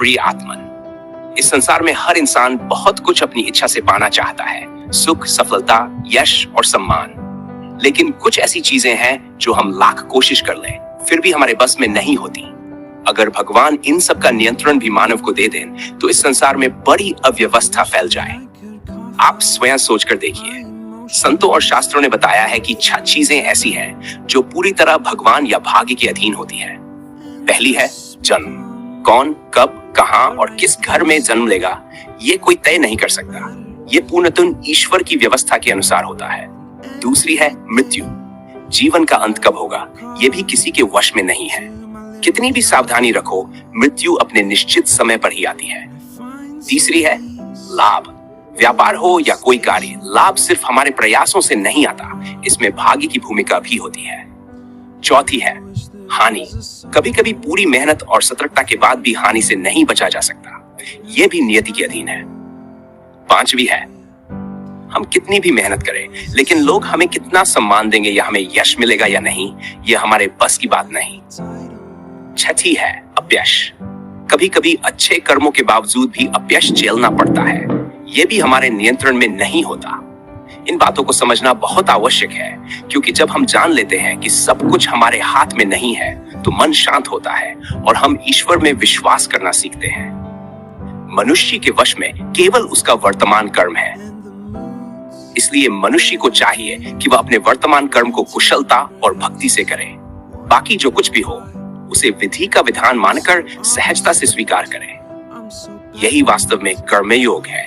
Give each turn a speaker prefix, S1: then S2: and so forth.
S1: प्रिय आत्मन, इस संसार में हर इंसान बहुत कुछ अपनी इच्छा से पाना चाहता है, सुख, सफलता, यश और सम्मान। लेकिन कुछ ऐसी चीजें हैं जो हम लाख कोशिश कर लें फिर भी हमारे बस में नहीं होती। अगर भगवान इन सब का नियंत्रण भी मानव को दे दें तो इस संसार में बड़ी अव्यवस्था फैल जाए। आप स्वयं सोचकर देखिए, संतों और शास्त्रों ने बताया है कि 6 चीजें ऐसी हैं जो पूरी तरह भगवान या भाग्य के अधीन होती हैं। पहली है जन्म। कौन, कब, कहां और किस घर में जन्म लेगा ये कोई तय नहीं कर सकता। ये पूर्णतः ईश्वर की व्यवस्था के अनुसार होता है। दूसरी है मृत्यु। जीवन का अंत कब होगा ये भी किसी के वश में नहीं है। कितनी भी सावधानी रखो, मृत्यु अपने निश्चित समय पर ही आती है। तीसरी है लाभ। व्यापार हो या कोई कार्य, लाभ सिर्फ हमारे प्रयासों से नहीं आता, इसमें भाग्य की भूमिका भी होती है। चौथी है हानि। कभी कभी पूरी मेहनत और सतर्कता के बाद भी हानि से नहीं बचा जा सकता, यह भी नियति के अधीन है। पांचवी है हम कितनी भी मेहनत करें लेकिन लोग हमें कितना सम्मान देंगे या हमें यश मिलेगा या नहीं, यह हमारे बस की बात नहीं। छठी है अपयश। कभी कभी अच्छे कर्मों के बावजूद भी अपयश झेलना पड़ता है, यह भी हमारे नियंत्रण में नहीं होता। इन बातों को समझना बहुत आवश्यक है, क्योंकि जब हम जान लेते हैं कि सब कुछ हमारे हाथ में नहीं है तो मन शांत होता है और हम ईश्वर में विश्वास करना सीखते हैं। मनुष्य के वश में केवल उसका वर्तमान कर्म है, इसलिए मनुष्य को चाहिए कि वह अपने वर्तमान कर्म को कुशलता और भक्ति से करे। बाकी जो कुछ भी हो उसे विधि का विधान मानकर सहजता से स्वीकार करें। यही वास्तव में कर्मयोग है।